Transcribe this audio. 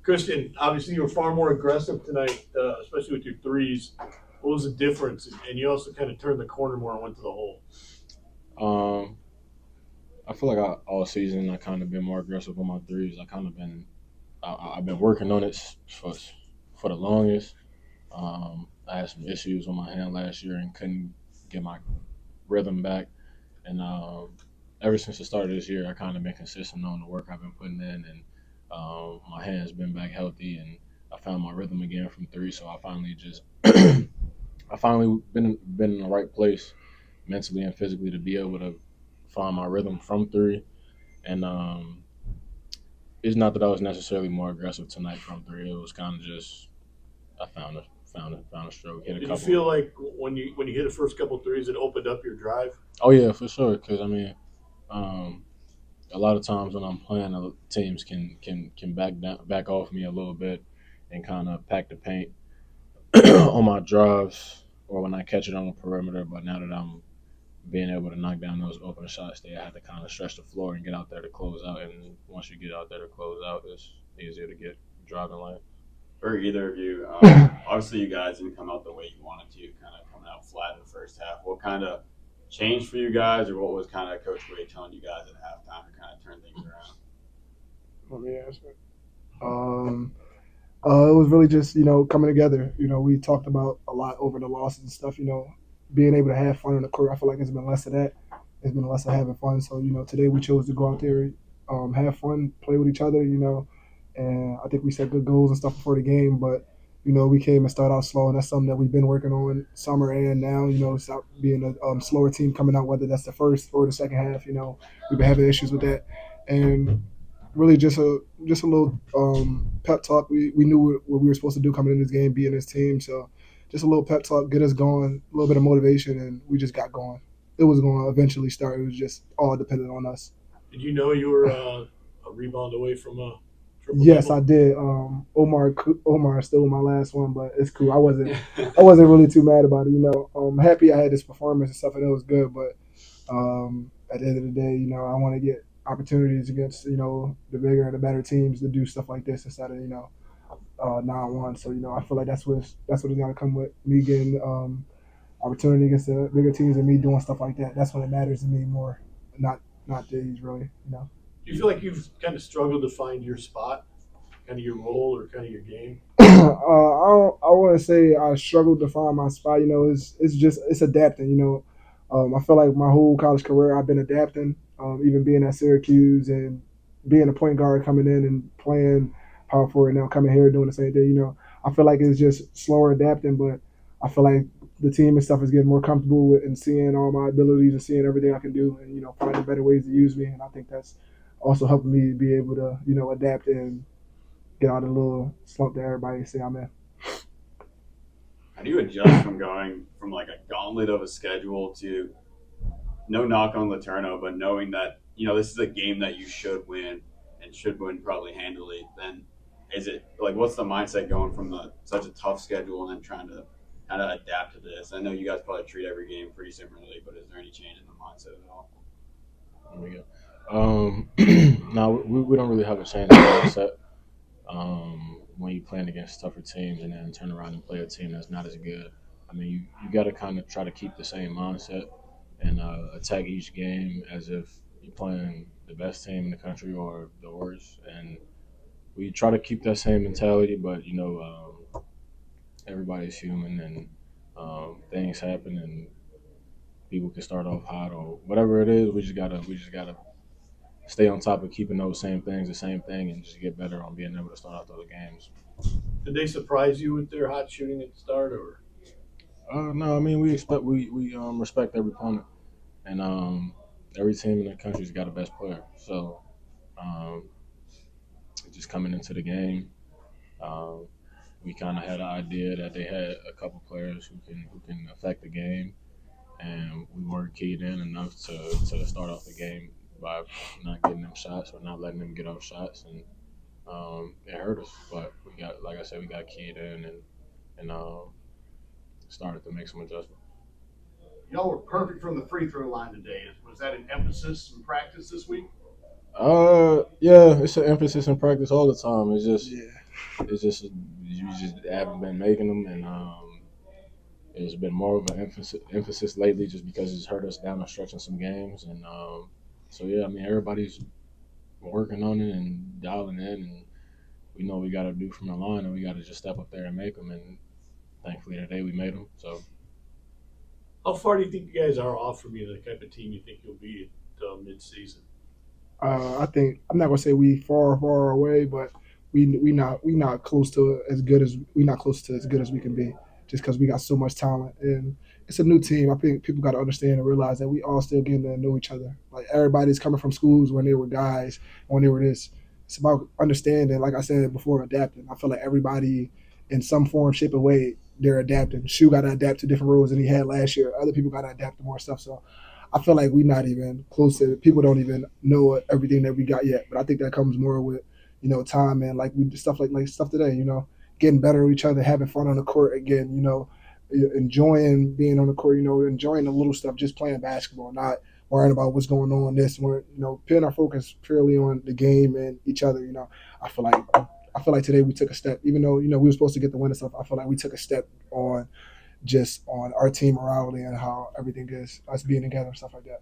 Christian, obviously you were far more aggressive tonight, especially with your threes. What was the difference? And you also kind of turned the corner more and went to the hole. I feel like all season I kind of been more aggressive with my threes. I've been working on it for the longest. I had some issues with my hand last year and couldn't get my rhythm back. And ever since the start of this year, I kind of been consistent on the work I've been putting in, and my hand's been back healthy, and I found my rhythm again from three. So I finally just, I finally been in the right place mentally and physically to be able to find my rhythm from three. And it's not that I was necessarily more aggressive tonight from three. It was kind of just I found a stroke, hit a Did you couple. feel like when you hit the first couple threes, it opened up your drive? Oh yeah, for sure. Because I mean, um, a lot of times when I'm playing, teams can back off me a little bit and kind of pack the paint on my drives or when I catch it on the perimeter. But now that I'm being able to knock down those open shots, I have to kind of stretch the floor and get out there to close out. And once you get out there to close out, it's easier to get driving lane. For either of you, obviously you guys didn't come out the way you wanted to, kind of coming out flat in the first half. What kind of changed for you guys, or what was kind of Coach Wade telling you guys at halftime to kind of turn things around? Let me answer. It was really just coming together. We talked about a lot over the losses and stuff. Being able to have fun on the court. I feel like it's been less of that. It's been less of having fun. So today we chose to go out there, have fun, play with each other. And I think we set good goals and stuff before the game. But we came and started out slow, and that's something that we've been working on summer and now. Stop being a slower team coming out, whether that's the first or the second half. We've been having issues with that, and really just a little pep talk. We knew what we were supposed to do coming in this game, being this team. So just a little pep talk, get us going, a little bit of motivation, and we just got going. It was going to eventually start. It was just all dependent on us. Did you know you were a rebound away from a triple? Yes, I did. Omar stole my last one, but it's cool. I wasn't really too mad about it. I'm happy I had this performance and stuff, and it was good. But at the end of the day, I want to get opportunities against the bigger and the better teams to do stuff like this instead of 9-1. So I feel like that's what's gonna come with me getting opportunity against the bigger teams and me doing stuff like that. That's when it matters to me more, not these really. Do you feel like you've kind of struggled to find your spot, kind of your role, or kind of your game? I want to say I struggled to find my spot. It's adapting. I feel like my whole college career I've been adapting. Even being at Syracuse and being a point guard coming in and playing power forward now coming here doing the same thing. I feel like it's just slower adapting, but I feel like the team and stuff is getting more comfortable with and seeing all my abilities and seeing everything I can do and finding better ways to use me. And I think that's also helping me be able to adapt and get out of the little slump that everybody say I'm in. How do you adjust from going from like a gauntlet of a schedule to no knock on LeTourneau, but knowing that this is a game that you should win and should win probably handily? Then is it like what's the mindset going from such a tough schedule and then trying to kind of adapt to this? I know you guys probably treat every game pretty similarly, but is there any change in the mindset at all? There we go. No, we don't really have a change in mindset. When you're playing against tougher teams and then turn around and play a team that's not as good, I mean, you got to kind of try to keep the same mindset and attack each game as if you're playing the best team in the country or the worst. And we try to keep that same mentality, but everybody's human and things happen and people can start off hot or whatever it is. We just gotta stay on top of keeping those same things the same thing and just get better on being able to start out those games. Did they surprise you with their hot shooting at the start, or? No, I mean we respect every opponent, and every team in the country's got a best player. So just coming into the game, we kind of had an idea that they had a couple players who can affect the game, and we weren't keyed in enough to start off the game by not getting them shots or not letting them get off shots, and it hurt us. But we got, like I said, we got keyed in and started to make some adjustments. Y'all were perfect from the free throw line today. Was that an emphasis in practice this week? Yeah, it's an emphasis in practice all the time. It's just it's just you just haven't been making them, and it's been more of an emphasis lately, just because it's hurt us down the stretch in some games, and so yeah, I mean everybody's working on it and dialing in, and we know what we got to do from the line, and we got to just step up there and make them, and thankfully today we made them. So How far do you think you guys are off from being the type of team you think you'll be at mid-season? I think I'm not gonna say we far away, but we not close to as good as we can be, just because we got so much talent and it's a new team. I think people got to understand and realize that we all still getting to know each other. Like everybody's coming from schools when they were guys, when they were this. It's about understanding, like I said before, adapting. I feel like everybody, in some form, shape, or way, they're adapting. Shu got to adapt to different roles than he had last year. Other people got to adapt to more stuff. So I feel like we're not even close to it. People don't even know everything that we got yet. But I think that comes more with, time and like we do stuff like stuff today, getting better with each other, having fun on the court again, enjoying being on the court, enjoying the little stuff, just playing basketball, not worrying about what's going on this, we're, putting our focus purely on the game and each other, I feel like today we took a step, even though, we were supposed to get the win and stuff. I feel like we took a step on our team morality and how everything is, us being together and stuff like that.